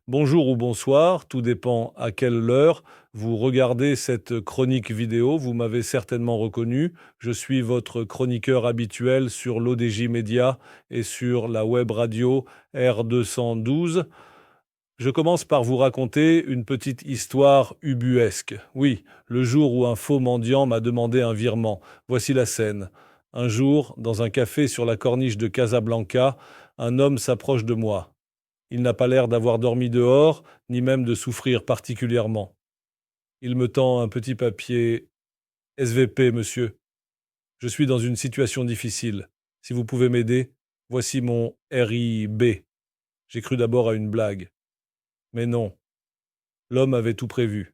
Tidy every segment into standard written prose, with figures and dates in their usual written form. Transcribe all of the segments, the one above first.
Bonjour ou bonsoir, tout dépend à quelle heure vous regardez cette chronique vidéo. Vous m'avez certainement reconnu. Je suis votre chroniqueur habituel sur l'ODJ Média et sur la web radio R212. Je commence par vous raconter une petite histoire ubuesque. Oui, le jour où un faux mendiant m'a demandé un virement. Voici la scène. Un jour, dans un café sur la corniche de Casablanca, un homme s'approche de moi. Il n'a pas l'air d'avoir dormi dehors, ni même de souffrir particulièrement. Il me tend un petit papier. SVP, monsieur. Je suis dans une situation difficile. Si vous pouvez m'aider, voici mon RIB. J'ai cru d'abord à une blague. Mais non, l'homme avait tout prévu.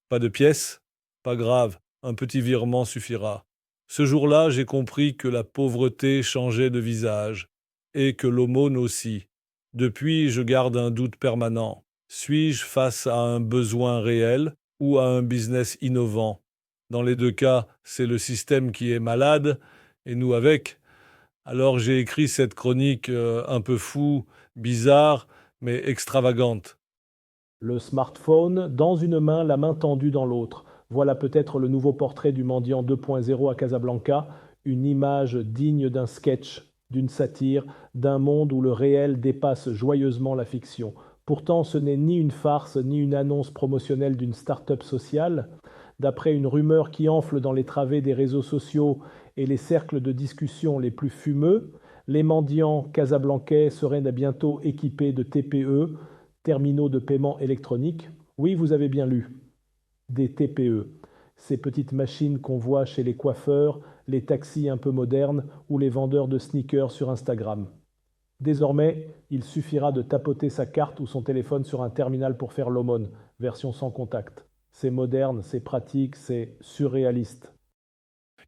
Pas de pièces? Pas grave, un petit virement suffira. Ce jour-là, j'ai compris que la pauvreté changeait de visage, et que l'aumône aussi. Depuis, je garde un doute permanent. Suis-je face à un besoin réel ou à un business innovant? Dans les deux cas, c'est le système qui est malade, et nous avec. Alors j'ai écrit cette chronique un peu fou, bizarre, mais extravagante. Le smartphone dans une main, la main tendue dans l'autre. Voilà peut-être le nouveau portrait du mendiant 2.0 à Casablanca, une image digne d'un sketch, d'une satire, d'un monde où le réel dépasse joyeusement la fiction. Pourtant, ce n'est ni une farce ni une annonce promotionnelle d'une start-up sociale. D'après une rumeur qui enfle dans les travées des réseaux sociaux et les cercles de discussion les plus fumeux, les mendiants casablancais seraient bientôt équipés de TPE, terminaux de paiement électronique. Oui, vous avez bien lu, des TPE. Ces petites machines qu'on voit chez les coiffeurs, les taxis un peu modernes ou les vendeurs de sneakers sur Instagram. Désormais, il suffira de tapoter sa carte ou son téléphone sur un terminal pour faire l'aumône, version sans contact. C'est moderne, c'est pratique, c'est surréaliste.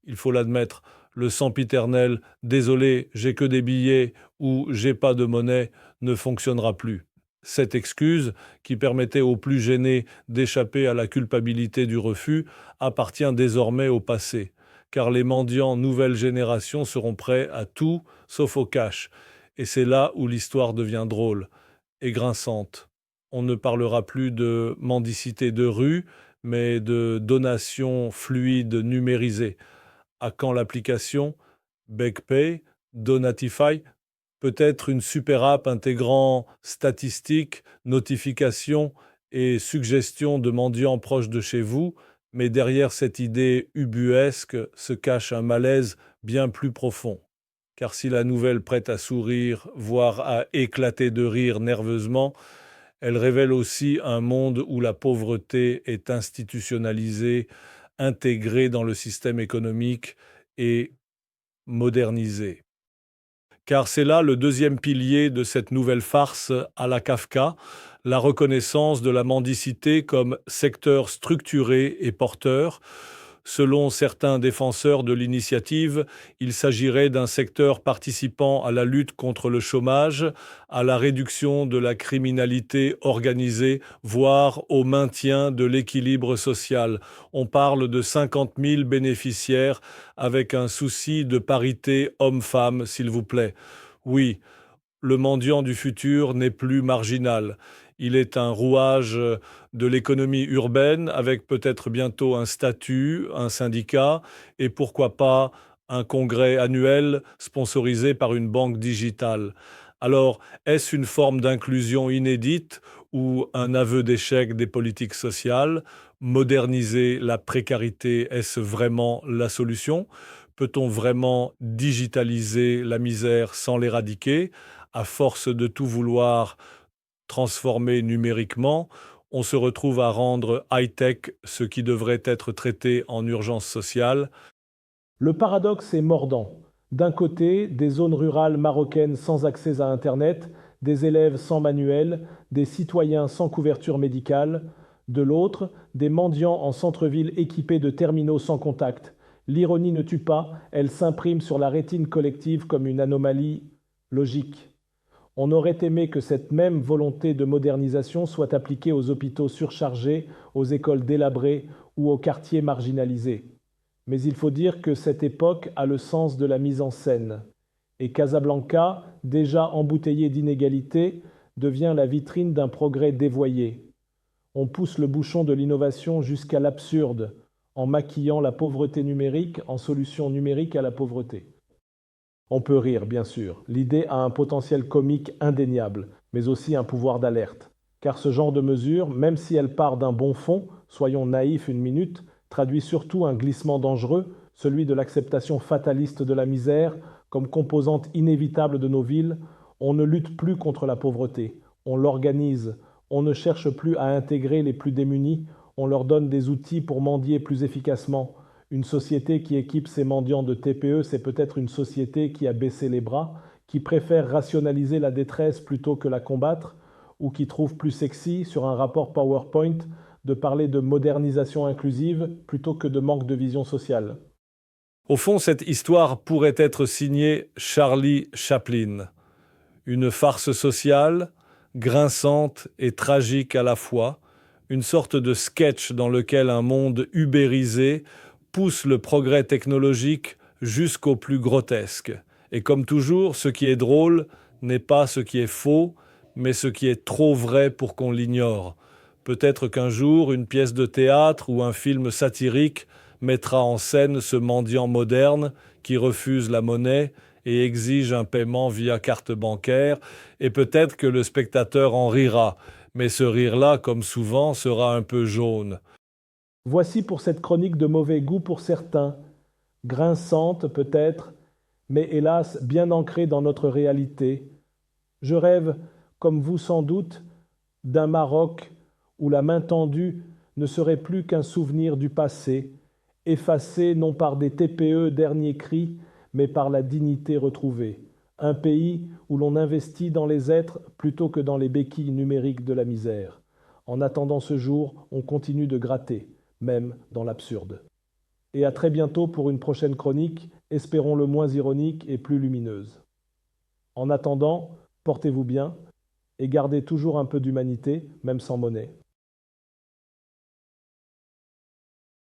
Il faut l'admettre, le sempiternel «désolé, j'ai que des billets» ou «j'ai pas de monnaie» ne fonctionnera plus. Cette excuse, qui permettait aux plus gênés d'échapper à la culpabilité du refus, appartient désormais au passé, car les mendiants nouvelle génération seront prêts à tout sauf au cash. Et c'est là où l'histoire devient drôle et grinçante. On ne parlera plus de mendicité de rue, mais de donation fluide numérisée. À quand l'application? BackPay? Donatify? Peut-être une super app intégrant statistiques, notifications et suggestions de mendiants proches de chez vous, mais derrière cette idée ubuesque se cache un malaise bien plus profond. Car si la nouvelle prête à sourire, voire à éclater de rire nerveusement, elle révèle aussi un monde où la pauvreté est institutionnalisée, intégrée dans le système économique et modernisée. Car c'est là le deuxième pilier de cette nouvelle farce à la Kafka, la reconnaissance de la mendicité comme secteur structuré et porteur. Selon certains défenseurs de l'initiative, il s'agirait d'un secteur participant à la lutte contre le chômage, à la réduction de la criminalité organisée, voire au maintien de l'équilibre social. On parle de 50 000 bénéficiaires avec un souci de parité homme-femme, s'il vous plaît. Oui, le mendiant du futur n'est plus marginal. Il est un rouage de l'économie urbaine avec peut-être bientôt un statut, un syndicat et pourquoi pas un congrès annuel sponsorisé par une banque digitale. Alors, est-ce une forme d'inclusion inédite ou un aveu d'échec des politiques sociales? Moderniser la précarité, est-ce vraiment la solution? Peut-on vraiment digitaliser la misère sans l'éradiquer? À force de tout vouloir transformer numériquement, on se retrouve à rendre high-tech ce qui devrait être traité en urgence sociale. Le paradoxe est mordant. D'un côté, des zones rurales marocaines sans accès à Internet, des élèves sans manuel, des citoyens sans couverture médicale. De l'autre, des mendiants en centre-ville équipés de terminaux sans contact. L'ironie ne tue pas, elle s'imprime sur la rétine collective comme une anomalie logique. On aurait aimé que cette même volonté de modernisation soit appliquée aux hôpitaux surchargés, aux écoles délabrées ou aux quartiers marginalisés. Mais il faut dire que cette époque a le sens de la mise en scène. Et Casablanca, déjà embouteillé d'inégalités, devient la vitrine d'un progrès dévoyé. On pousse le bouchon de l'innovation jusqu'à l'absurde, en maquillant la pauvreté numérique en solution numérique à la pauvreté. On peut rire, bien sûr. L'idée a un potentiel comique indéniable, mais aussi un pouvoir d'alerte. Car ce genre de mesure, même si elle part d'un bon fond, soyons naïfs une minute, traduit surtout un glissement dangereux, celui de l'acceptation fataliste de la misère comme composante inévitable de nos villes. On ne lutte plus contre la pauvreté, on l'organise, on ne cherche plus à intégrer les plus démunis, on leur donne des outils pour mendier plus efficacement. Une société qui équipe ses mendiants de TPE, c'est peut-être une société qui a baissé les bras, qui préfère rationaliser la détresse plutôt que la combattre, ou qui trouve plus sexy, sur un rapport PowerPoint, de parler de modernisation inclusive plutôt que de manque de vision sociale. Au fond, cette histoire pourrait être signée Charlie Chaplin. Une farce sociale, grinçante et tragique à la fois, une sorte de sketch dans lequel un monde ubérisé pousse le progrès technologique jusqu'au plus grotesque. Et comme toujours, ce qui est drôle n'est pas ce qui est faux, mais ce qui est trop vrai pour qu'on l'ignore. Peut-être qu'un jour, une pièce de théâtre ou un film satirique mettra en scène ce mendiant moderne qui refuse la monnaie et exige un paiement via carte bancaire, et peut-être que le spectateur en rira, mais ce rire-là, comme souvent, sera un peu jaune. Voici pour cette chronique de mauvais goût pour certains, grinçante peut-être, mais hélas bien ancrée dans notre réalité. Je rêve, comme vous sans doute, d'un Maroc où la main tendue ne serait plus qu'un souvenir du passé, effacé non par des TPE dernier cri, mais par la dignité retrouvée. Un pays où l'on investit dans les êtres plutôt que dans les béquilles numériques de la misère. En attendant ce jour, on continue de gratter, même dans l'absurde. Et à très bientôt pour une prochaine chronique, espérons-le moins ironique et plus lumineuse. En attendant, portez-vous bien et gardez toujours un peu d'humanité, même sans monnaie.